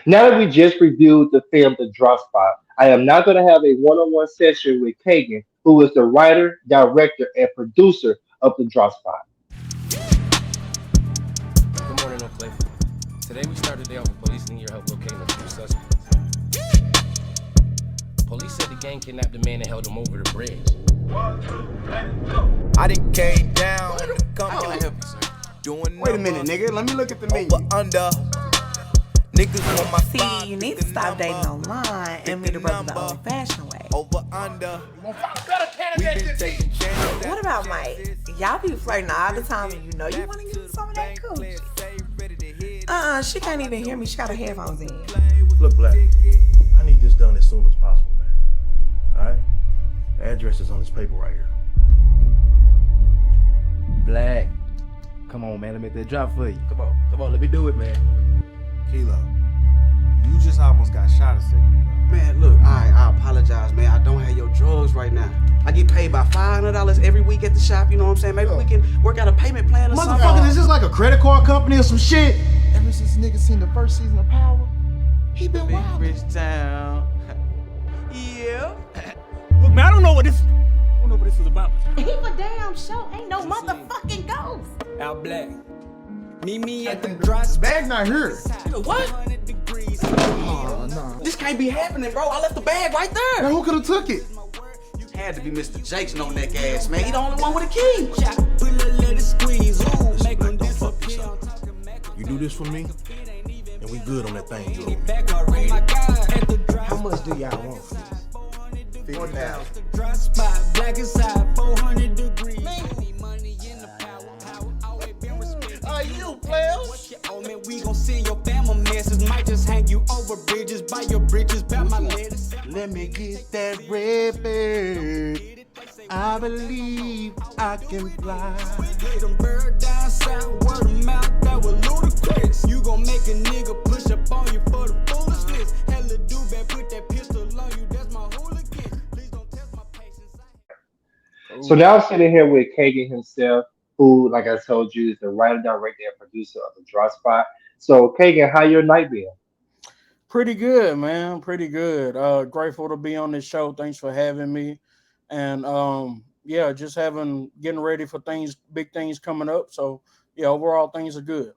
Now that we just reviewed the film The Drop Spot, I am now going to have a one-on-one session with Kagan, who is the writer, director, and producer of The Drop Spot. Good morning, no play. Today we start the day off with police needing your help locating a few suspects. Police said the gang kidnapped the man and held him over the bridge. I done came down. How can I help you, sir? Doing Wait a minute, nigga. Let me look at the menu. over under. Niggas want my See, you need to stop dating online and meet a brother the old-fashioned way. over under. We been taking chances. What about Mike? Y'all be flirting all the time and you know you want to get some of that coochie. She can't even hear me. She got her headphones in. Look, Black. I need this done as soon as possible, man. All right? The address is on this paper right here. Black. Come on, man. Let me make that drop for you. Come on. Let me do it, man. Kilo, you just almost got shot a second ago. Man, look, I apologize, man. I don't have your drugs right now. I get paid by $500 every week at the shop, you know what I'm saying? Maybe we can work out a payment plan or something. Motherfucker, is this like a credit card company or some shit? Ever since niggas seen the first season of Power, he been Big wild. Rich Town. Yeah. Look, man, I don't know what this is about. He for damn sure ain't no motherfucking ghost. Al Black. Meet me at the drop spot. Bag not here. What? Oh, no. This can't be happening, bro. I left the bag right there. Now who could've took it? Had to be Mr. Jake's no neck ass, man. He the only one with a key. You do this for me, and we good on that thing, girl. How much do y'all want for this? 50,000. Are you players? Oh man, we gon' send your family message. Might just hang you over bridges, buy your bridges, buy my lettuce. Let me get that red bird. I believe I can fly. Get them bird down south, word of mouth, that was ludicrous. You gon' make a nigga push up on you for the foolishness. Hella do bad, put that pistol on you, that's my hooligan. Please don't test my patience. So now I'm sitting here with Kagan himself, who, like I told you, is the writer, director, and producer of The Drop Spot. So, Kagan, how your night been? Pretty good, man. Pretty good. Grateful to be on this show. Thanks for having me. And yeah, just getting ready for big things coming up. So yeah, overall things are good.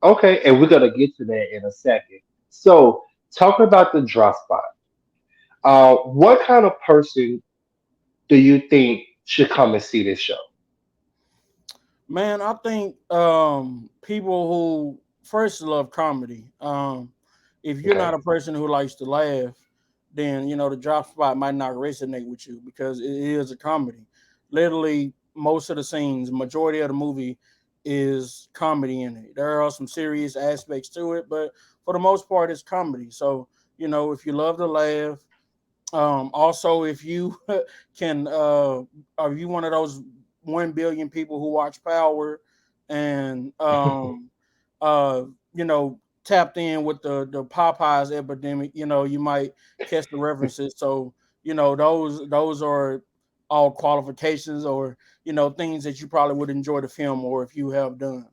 Okay, and we're gonna get to that in a second. So, talking about The Drop Spot, what kind of person do you think should come and see this show? Man, I think people who first love comedy. If you're Okay. not a person who likes to laugh, then the drop spot might not resonate with you because it is a comedy. Literally, most of the scenes, majority of the movie is comedy in it. There are some serious aspects to it, but for the most part, it's comedy. So, if you love to laugh, also if you can, are you one of those 1 billion people who watch Power and uh, you know, tapped in with the Popeyes epidemic, you might catch the references. So, those are all qualifications or, things that you probably would enjoy the film or if you have done.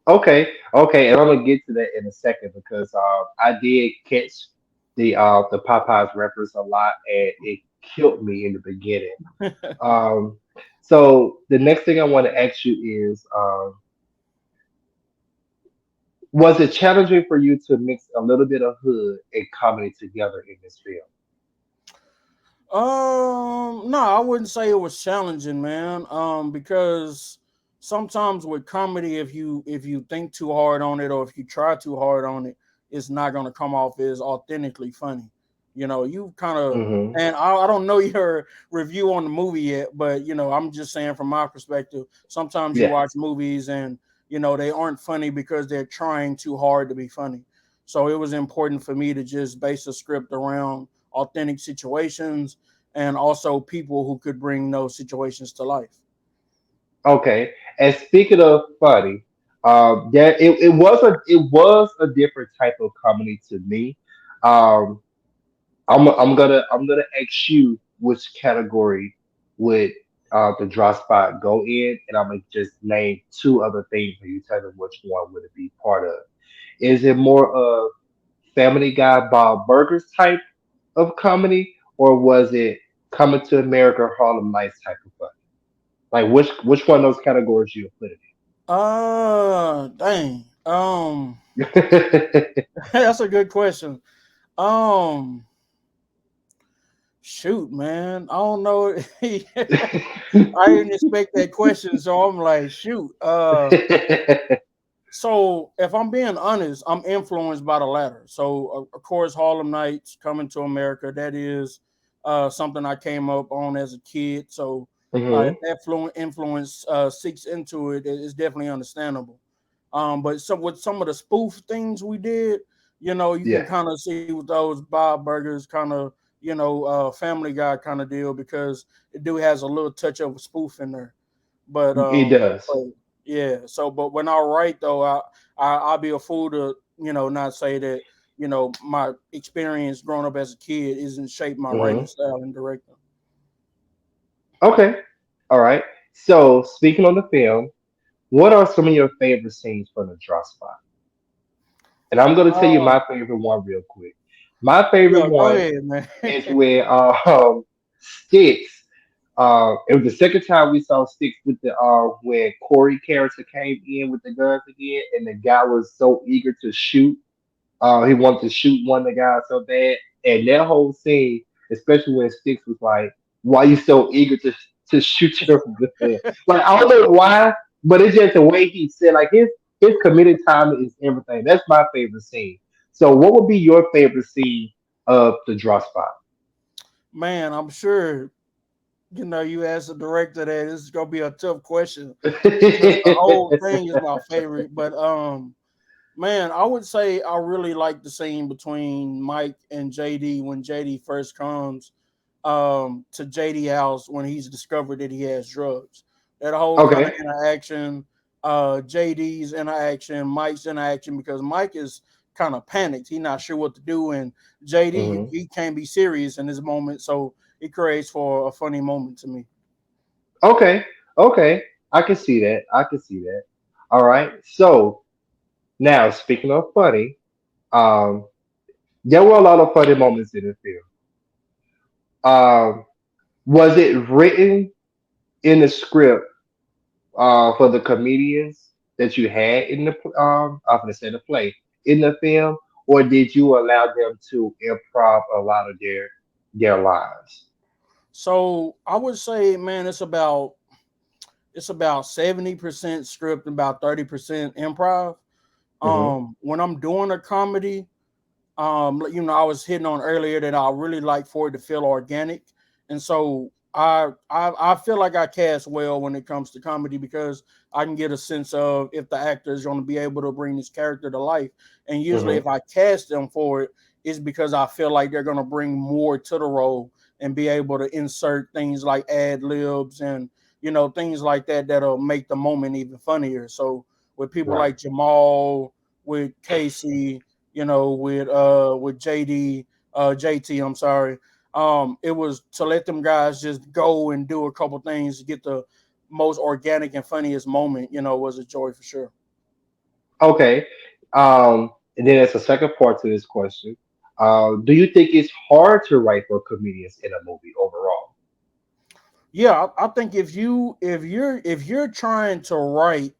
Okay, and I'm gonna get to that in a second because I did catch the Popeyes reference a lot, and it killed me in the beginning. Um, so the next thing I want to ask you is, was it challenging for you to mix a little bit of hood and comedy together in this film? No, I wouldn't say it was challenging, man. Because sometimes with comedy, if you think too hard on it or if you try too hard on it, it's not gonna come off as authentically funny. You kind of, Hmm. and I don't know your review on the movie yet, but I'm just saying from my perspective, sometimes you Yeah. watch movies and they aren't funny because they're trying too hard to be funny. So it was important for me to just base a script around authentic situations and also people who could bring those situations to life. Okay. And speaking of funny, yeah, it was a different type of comedy to me. Um, I'm gonna ask you which category would the draw spot go in, and I'm gonna just name two other things, and you tell me which one would it be part of. Is it more of Family Guy, Bob Burgers type of comedy, or was it Coming to America, Harlem Nights type of funny? Like which one of those categories you put Dang. it That's a good question. Um, Shoot, man. I don't know. I didn't expect that question, so I'm like, shoot. in? So if I'm being honest, I'm influenced by the latter. So of course, Harlem Nights, Coming to America, that is something I came up on as a kid. So if Hmm. that influence seeks into it, it's definitely understandable. But with some of the spoof things we did, you can Yeah, kind of see with those Bob Burgers kind of, Family Guy kind of deal because it do has a little touch of a spoof in there. But it does. but yeah. So, but when I write though, I'll be a fool to not say that my experience growing up as a kid isn't shaped my writing Hmm. style and directing. Okay, all right. So speaking on the film, what are some of your favorite scenes from the drop spot? And I'm gonna tell you Um, my favorite one real quick. My favorite yeah, go one ahead, man. is when Sticks. It was the second time we saw Sticks with the when Corey character came in with the guns again, and the guy was so eager to shoot. He wanted to shoot one of the guys so bad, and that whole scene, especially when Sticks was like, "Why you so eager to shoot your gun?" Like I don't know why, but it's just the way he said. Like his committed time is everything. That's my favorite scene. So, what would be your favorite scene of the draw spot? Man, I'm sure you asked the director that this is gonna be a tough question because the whole thing is my favorite. But man, I would say I really like the scene between Mike and JD when JD first comes to JD house when he's discovered that he has drugs. That whole kind of Okay. interaction, JD's interaction, Mike's interaction, because Mike is kind of panicked. He's not sure what to do, and JD Hmm. he can't be serious in this moment, so it creates for a funny moment to me. Okay. Okay. I can see that. I can see that. All right. So now, speaking of funny, um, there were a lot of funny moments in the film. Was it written in the script for the comedians that you had in the I'm gonna say the play in the film, or did you allow them to improv a lot of their lines? So I would say, man, it's about 70% script and about 30% improv. Hmm. When I'm doing a comedy, I was hitting on earlier that I really like for it to feel organic, and so I feel like I cast well when it comes to comedy because I can get a sense of if the actor is going to be able to bring this character to life, and usually Hmm. if I cast them for it, it's because I feel like they're going to bring more to the role and be able to insert things like ad libs and things like that that'll make the moment even funnier. So with people Right. like Jamal, with Casey, with JD, JT, I'm sorry. It was to let them guys just go and do a couple things to get the most organic and funniest moment, was a joy for sure. Okay. And then there's a second part to this question. Do you think it's hard to write for comedians in a movie overall? Yeah, I think if you're trying to write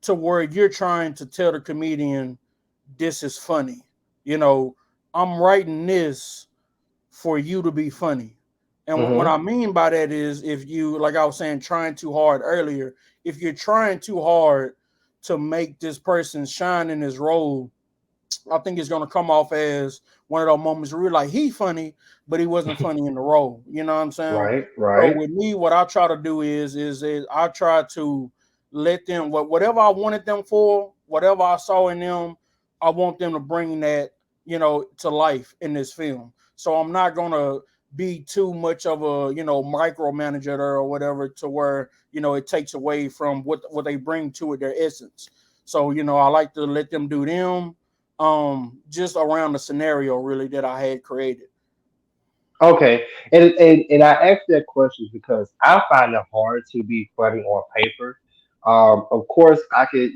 to where you're trying to tell the comedian this is funny, you know, I'm writing this for you to be funny. And what Hmm. I mean by that is if you, like I was saying, trying too hard earlier, if you're trying too hard to make this person shine in his role, I think it's gonna come off as one of those moments where you're like, he funny, but he wasn't funny in the role. You know what I'm saying? Right. So Right. with me, what I try to do is I try to let them whatever I wanted them for, whatever I saw in them, I want them to bring that, to life in this film. So I'm not gonna be too much of a, micromanager there or whatever to where, it takes away from what they bring to it, their essence. So, I like to let them do them just around the scenario really that I had created. Okay, and I asked that question because I find it hard to be funny on paper. Of course, I could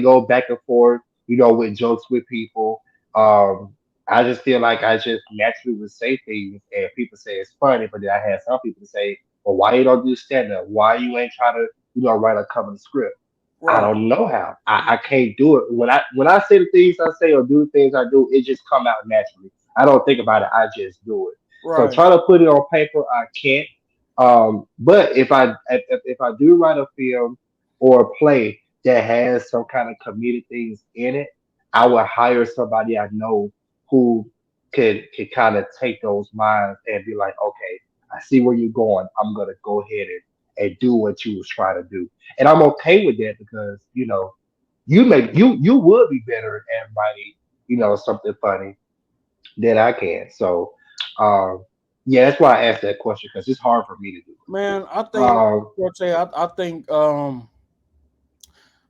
go back and forth, with jokes with people. I just feel like I just naturally would say things and people say it's funny, but then I had some people say, well, why you don't do stand up? Why you ain't try to, write a comedy script? I Right, don't know how. I can't do it. When I say the things I say or do the things I do, it just come out naturally. I don't think about it. I just do it. So right. try to put it on paper, I can't. But if I do write a film or a play that has some kind of comedic things in it, I would hire somebody I know who could kind of take those lines and be like, okay, I see where you're going. I'm gonna go ahead and do what you was trying to do, and I'm okay with that because you would be better at writing something funny than I can. So, um, yeah, that's why I asked that question because it's hard for me to do Man, I it. think Forte,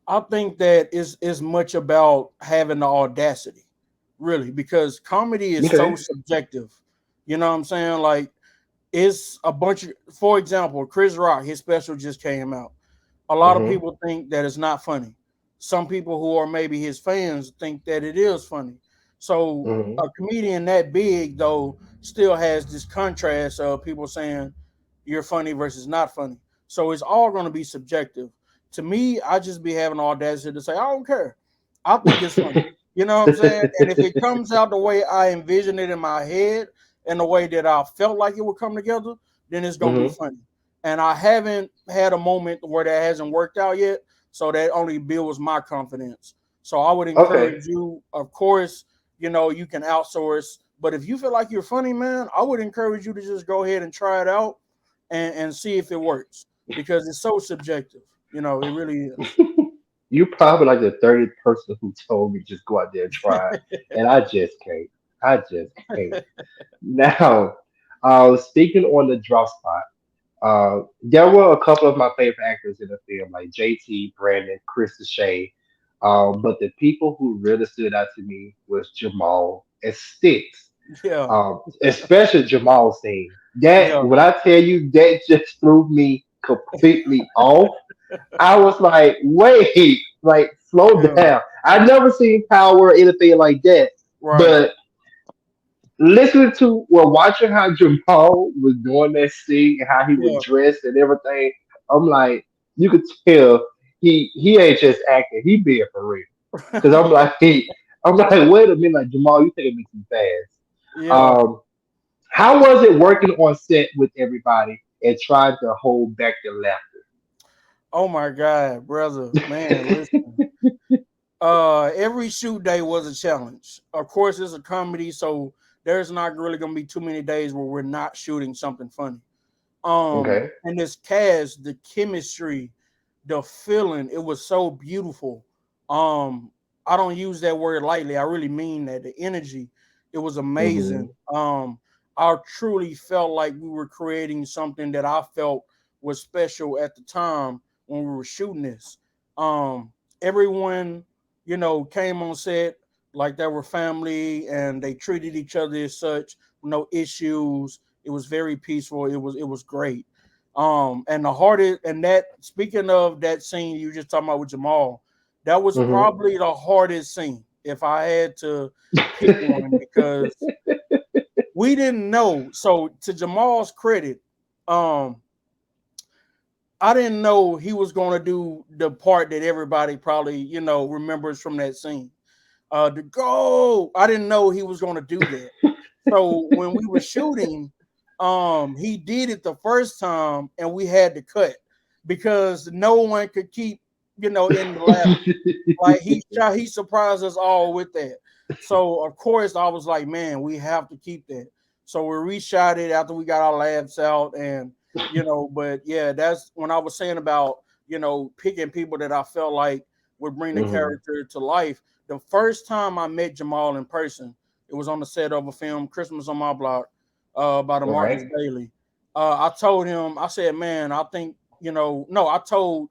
I think that is much about having the audacity, really, because comedy is so Okay. subjective. You know what I'm saying? Like it's a bunch of, for example, Chris Rock, his special just came out. A lot of Mhm. people think that it's not funny. Some people who are maybe his fans think that it is funny. So Mhm. a comedian that big though still has this contrast of people saying you're funny versus not funny. So it's all going to be subjective. To me, I just be having the audacity to say I don't care. I think it's funny. You know what I'm saying? And if it comes out the way I envisioned it in my head and the way that I felt like it would come together, then it's gonna be Mhm. funny. And I haven't had a moment where that hasn't worked out yet. So that only builds my confidence. So I would Okay. encourage you, of course, you can outsource. But if you feel like you're funny, man, I would encourage you to just go ahead and try it out and see if it works because it's so subjective. It really is. You probably like the 30th person who told me just go out there and try, it, and I just can't. I just can't. Now, speaking on the drop spot, there were a couple of my favorite actors in the film, like JT, Brandon, Chris Shay. But the people who really stood out to me was Jamal and Sticks. Yeah. Especially Jamal scene. That Yeah. when I tell you that just threw me completely off. I was like, wait, like slow Yeah. down. I never seen Power or anything like that. Right. But watching how Jamal was doing that scene and how he was Yeah. dressed and everything, I'm like, you could tell he ain't just acting, he being for real. Cause I'm like, wait a minute, like Jamal, you taking me too fast. Yeah. Um, how was it working on set with everybody and trying to hold back the Oh my God, brother, man, listen. Every shoot day was a challenge. Of course, it's a comedy, so there's not really gonna be too many days where we're not shooting something funny. laughter? And this cast, the chemistry, the feeling, it was so beautiful. Um, I don't use that word lightly. I really mean that. The energy, it was Okay. amazing. I truly felt like we were creating something that I felt was special at the time when we were shooting this. Everyone, came on set like they were family and they treated each other as such, no issues. It was very peaceful. It was great. And the hardest, and that, speaking of that scene you just talking about with Jamal, that was Mhm. probably the hardest scene if I had to pick one because we didn't know. So to Jamal's credit, um, I didn't know he was going to do the part that everybody probably remembers from that scene. The go. I didn't know he was going to do that. So when we were shooting, he did it the first time, and we had to cut because no one could keep, in the laughter. Like he surprised us all with that. So of course I was like, man, we have to keep that. So we reshot it after we got our laughs out, and but yeah, that's when I was saying about picking people that I felt like would bring the Mhm. character to life. The first time I met Jamal in person, it was on the set of a film, Christmas on My Block, by the Marcus Right. Bailey. I told him, I said, man, I think, no, I told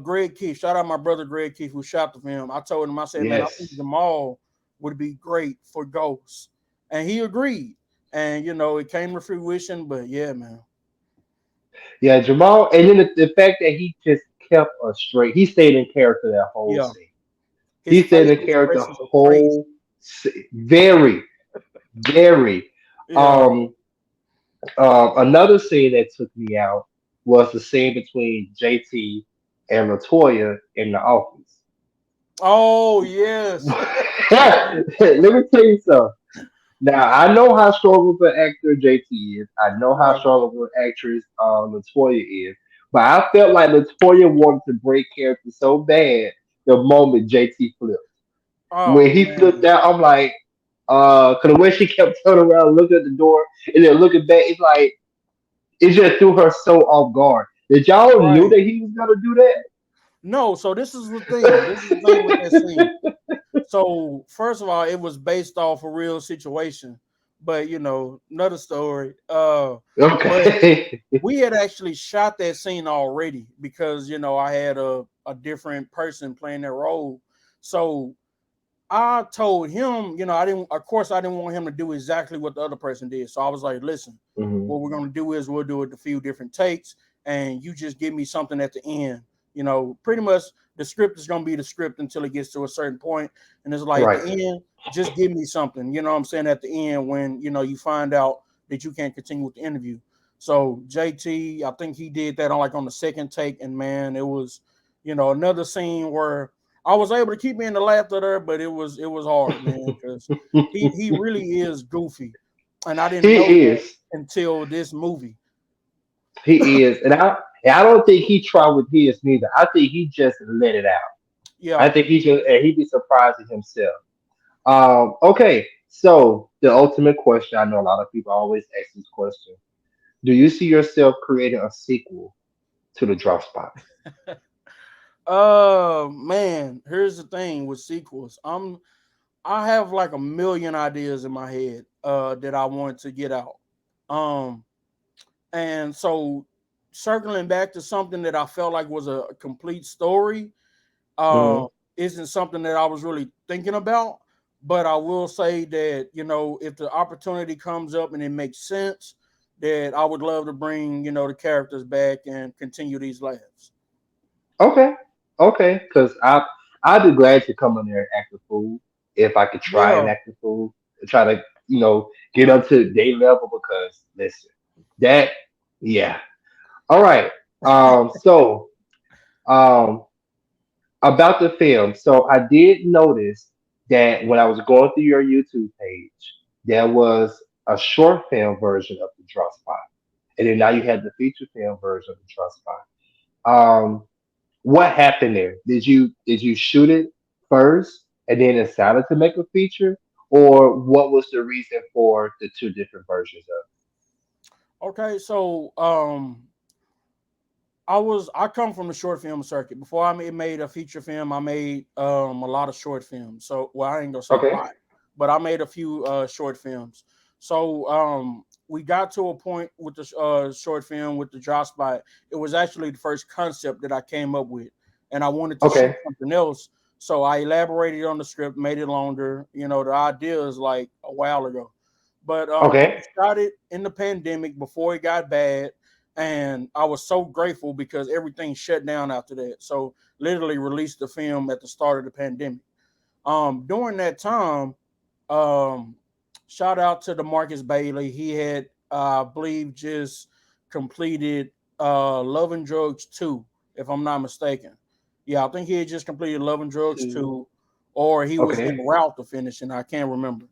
Greg Keith, shout out my brother Greg Keith who shot the film. I told him, I said, man, I think Yes. Jamal would be great for Ghost. And he agreed. And it came to fruition, but yeah, man. Yeah, Jamal, and then the fact that he just kept a straight, he stayed in character that whole Yeah. scene. His He stayed in facial character expressions are crazy. whole Very, very. Yeah. Um, Another scene that took me out was the scene between JT and Latoya in the office. Oh yes. Let me tell you something. Now I know how strong of an actor JT is. I know how Right. strong of an actress Latoya is. But I felt like Latoya wanted to break character so bad the moment JT flipped. Oh When he flipped man. out, I'm like, cause the way she kept turning around, looking at the door, and then looking back, it's like it just threw her so off guard. Did y'all knew Right. that he was gonna do that? No, so this is the thing. This is the thing with that scene. So first of all, it was based off a real situation, but another story. But Okay. we had actually shot that scene already because I had a different person playing that role. So I told him, I didn't, of course, I didn't want him to do exactly what the other person did. So I was like, listen, Hmm. what we're going to do is we'll do it a few different takes and you just give me something at the end. Pretty much the script is going to be the script until it gets to a certain point. And it's like at Right. the end, just give me something, what I'm saying, at the end when, you find out that you can't continue with the interview. So JT, I think he did that on the second take. And man, it was, another scene where I was able to keep me in the laughter there, but it was hard, man, because he really is goofy, and I didn't know He that is. until this movie. He is, and I don't think he tried with his neither. I think he just let it out. I Yeah. think he just and he'd be surprised at himself. Okay, so the ultimate question. I know a lot of people always ask this question: do you see yourself creating a sequel to the Drop Spot? Man, here's the thing with sequels. I have like a million ideas in my head that I want to get out. Um, and so circling back to something that I felt like was a complete story, Hmm. uh, isn't something that I was really thinking about. But I will say that, if the opportunity comes up and it makes sense, that I would love to bring, the characters back and continue these laughs. Okay, okay, because I'd be glad to come in there and act a fool if I could try and Yeah. act a fool and try to get up to their level. Because listen, that yeah. All right. So um, about the film. So I did notice that when I was going through your YouTube page, there was a short film version of the Draw Spot, and then now you have the feature film version of the Draw Spot. Um, what happened there? Did you shoot it first and then decided to make a feature, or what was the reason for the two different versions of Okay. So I come from the short film circuit. Before made a feature film, I made a lot of short films. So well, I ain't gonna it? say a Okay. lot, but I made a few short films. So we got to a point with the short film with the drop spot. It was actually the first concept that I came up with, and I wanted to shoot Okay. something else. So I elaborated on the script, made it longer. The idea is like a while ago, but Okay. we shot it in the pandemic before it got bad, and I was so grateful because everything shut down after that. So literally released the film at the start of the pandemic. During that time, um, shout out to Demarcus Bailey. He had, I believe, just completed Love and Drugs 2, if I'm not mistaken. Yeah, I think he had just completed Love and Drugs Two. 2, or he was Okay. en route to finishing. I can't remember.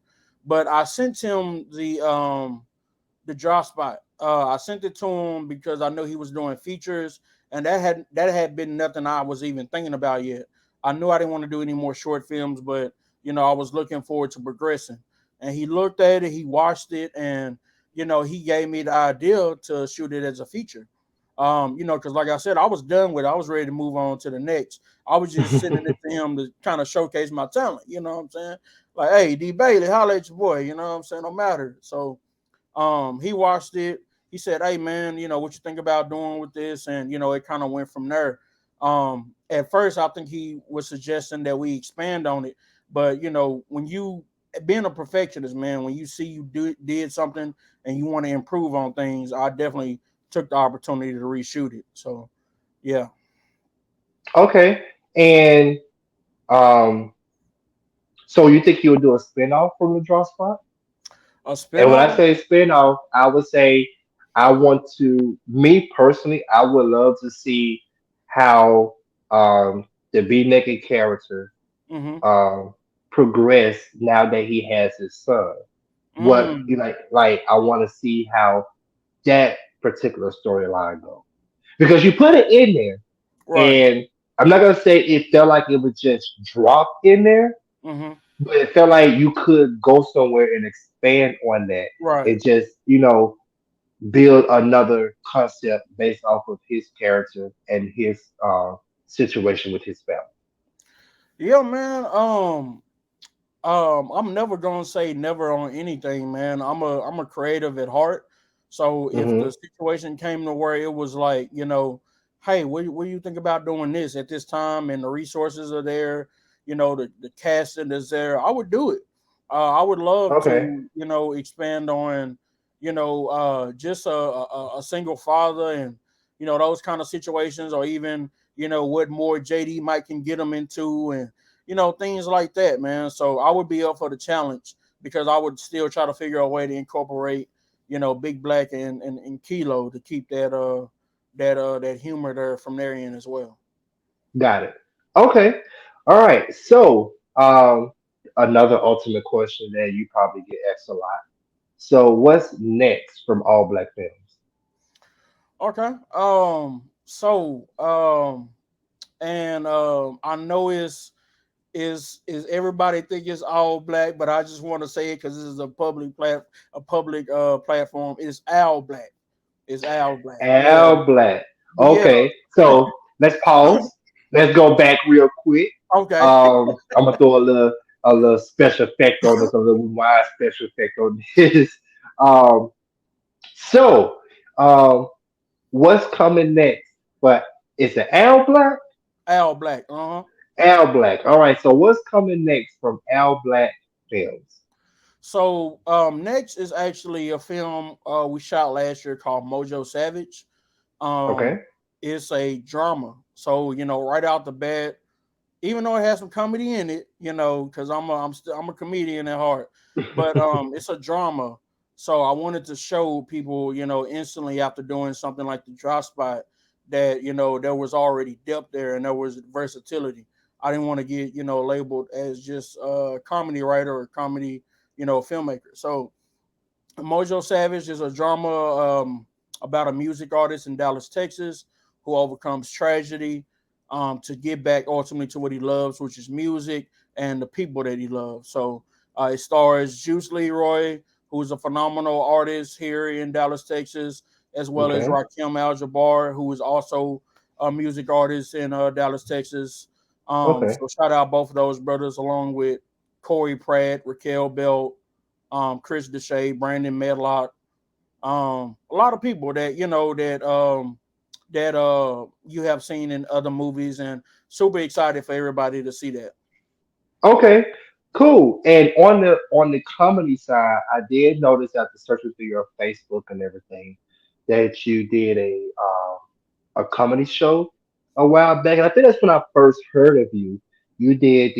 But I sent him the draw spot. I sent it to him because I knew he was doing features, and that had been nothing I was even thinking about yet. I knew I didn't want to do any more short films, but I was looking forward to progressing. And he looked at it, he watched it, and he gave me the idea to shoot it as a feature. Because like I said, I was done with it. I was ready to move on to the next. I was just sending it to him to kind of showcase my talent. You know what I'm saying? Like, hey, D Bailey, holla at your boy. You know what I'm saying? No matter. So he watched it. He said, "Hey man, what you think about doing with this?" And it kind of went from there. At first, I think he was suggesting that we expand on it, but when you being a perfectionist, man, when you see did something and you want to improve on things, I definitely took the opportunity to reshoot it. So yeah. Okay. And um, So you think you'll do a spinoff from the draw spot? A And when I spinoff. say spinoff, I would say I want to, me personally, I would love to see how the Be Naked character Mm-hmm. um progress now that he has his son. What you Mm. like I want to see how that particular storyline goes. Because you put it in there Right. and I'm not gonna say it felt like it was just dropped in there, Mm-hmm. but it felt like you could go somewhere and expand on that. Right. It just, build another concept based off of his character and his situation with his family. Yeah, man. I'm never gonna say never on anything, man. I'm a creative at heart. So if Hmm. the situation came to where it was like, hey, what do you think about doing this at this time, and the resources are there, the casting is there, I would do it. I would love Okay, to, expand on, just a single father, and those kind of situations, or even what more JD might can get them into, and things like that, man. So I would be up for the challenge, because I would still try to figure out a way to incorporate, Big Black and Kilo, to keep that humor there from their end as well. got it. Okay, all right. So, another ultimate question that you probably get asked a lot. So, what's next from All Black Films? Okay. And I know is everybody think it's all black, but I just want to say it because this is a public platform. It's Al Black. It's Al Black. Yeah. Al Black. Yeah. Okay, so let's pause. Let's go back real quick. Okay. I'm gonna throw a little special effect on this, a little wide special effect on this. Um, so, um, what's coming next? But is it Al Black? Al Black. Uh-huh. Al Black. All right. So what's coming next from Al Black Films? So next is actually a film we shot last year called Mojo Savage. Um, Okay. it's a drama. So right out the bat, even though it has some comedy in it, because I'm a comedian at heart, but it's a drama. So I wanted to show people, instantly after doing something like the drop spot, that there was already depth there and there was versatility. I didn't want to get labeled as just a comedy writer or comedy filmmaker. So Mojo Savage is a drama about a music artist in Dallas, Texas, who overcomes tragedy to get back ultimately to what he loves, which is music and the people that he loves. So it stars Juice Leroy, who is a phenomenal artist here in Dallas, Texas, as well as Okay. Rakim Al-Jabbar, who is also a music artist in Dallas, Texas. Okay. So shout out both of those brothers, along with Corey Pratt, Raquel Belt, Chris Deshay, Brandon Medlock, a lot of people that you have seen in other movies, and super excited for everybody to see that. Okay. Cool. And on the comedy side, I did notice after searching through your Facebook and everything that you did a comedy show a while back. And I think that's when I first heard of you. You did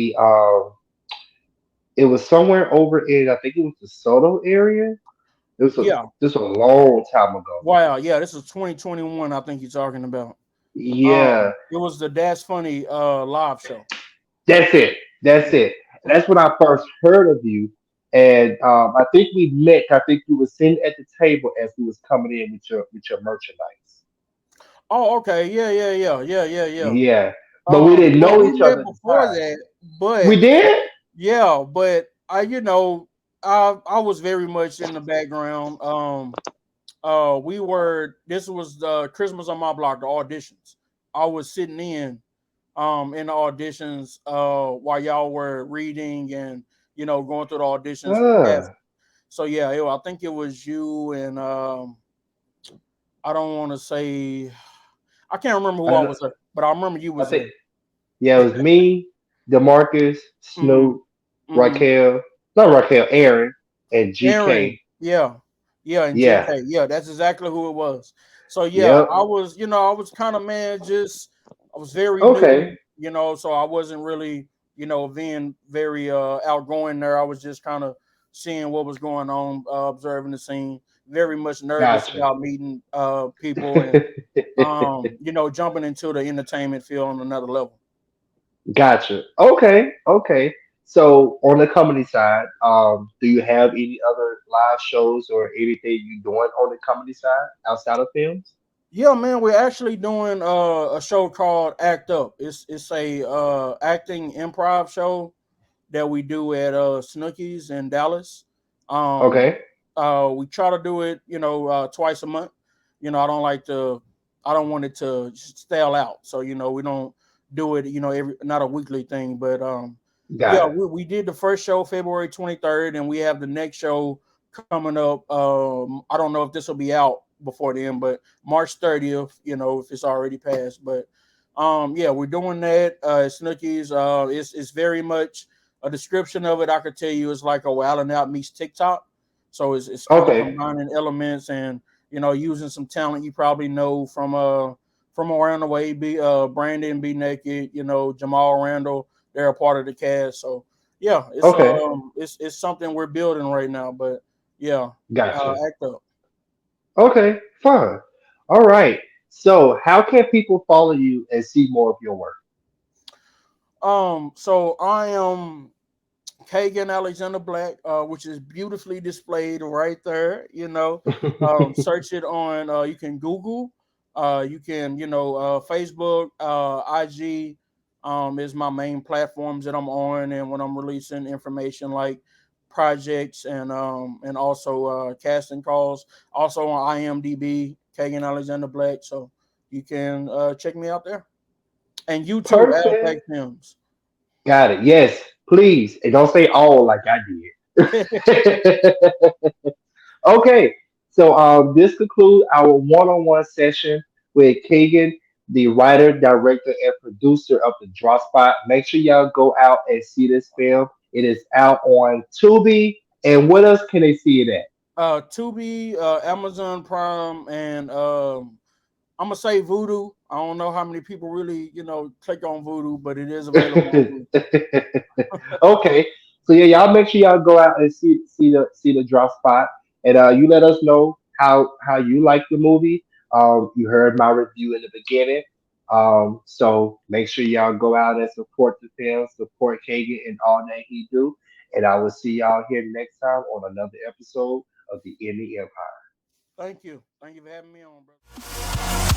it was somewhere over in I think it was the Soto area. It was Yeah. this was a long time ago. Wow. Yeah. This is 2021. I think you're talking about. Yeah. It was the That's Funny live show. That's it. That's it. That's when I first heard of you, and I think we met. I think you were sitting at the table as we was coming in with your merchandise. Oh, okay. Yeah. Yeah. Yeah. Yeah. Yeah. Yeah. Yeah, but we didn't Well, know we each other met at the before time. that, but We did. yeah, but I was very much in the background. We were this was the Christmas on my block, the auditions. I was sitting in the auditions while y'all were reading and going through the auditions for casting. Ah, So yeah, I think it was you and I don't want to say I can't remember who I, I kn- was there, but I remember you I was think there. yeah, it was me, Demarcus, hmm Snoop, hmm Raquel, not Raquel, Aaron, and Aaron, GK. yeah, yeah, and Yeah. GK, yeah, that's exactly who it was. So yeah, Yep. I was kind of man, just I was very Okay. new, so I wasn't really being very outgoing there. I was just kind of seeing what was going on, observing the scene. Very much nervous Gotcha. about meeting people and jumping into the entertainment field on another level. Gotcha. Okay. Okay. So on the comedy side, do you have any other live shows or anything you doing on the comedy side outside of films? Yeah, man, we're actually doing a show called Act Up. It's a acting improv show that we do at Snookies in Dallas. Um, Okay. we try to do it, twice a month. I don't like to, I don't want it to stale out. So we don't do it, every not a weekly thing. But yeah, Got it. we did the first show February 23rd, and we have the next show coming up. I don't know if this will be out before then, but March 30th. If it's already passed, but yeah, we're doing that. Snookies. It's very much a description of it. I could tell you it's like a Wild and Out meets TikTok. So it's kind of Okay. combining elements and using some talent you probably know from around the way. Brandon Be Naked, Jamal Randall, they're a part of the cast. So yeah, Okay. it's something we're building right now. But yeah, Gotcha. act up. Okay. Fine. All right. So how can people follow you and see more of your work? So I am Kagan Alexander Black, which is beautifully displayed right there. Search it on. You can Google. You can Facebook, IG. Is my main platforms that I'm on, and when I'm releasing information like projects and also casting calls. Also on IMDb, Kagan Alexander Black. So you can check me out there, and YouTube, Al Black Perfect. Films. Got it. Yes. Please. And don't say all like I did. Okay, so this concludes our one-on-one session with Kagan, the writer, director, and producer of the Draw Spot. Make sure y'all go out and see this film. It is out on Tubi. And what else can they see it at? Tubi, Amazon Prime, and I'm gonna say Voodoo. I don't know how many people really, click on Voodoo, but it is available on Voodoo. Okay, so yeah, y'all make sure y'all go out and see the Drop Spot, and you let us know how you like the movie. You heard my review in the beginning, so make sure y'all go out and support the film, support Kagan and all that he do, and I will see y'all here next time on another episode of the Indie Empire. Thank you for having me on, brother.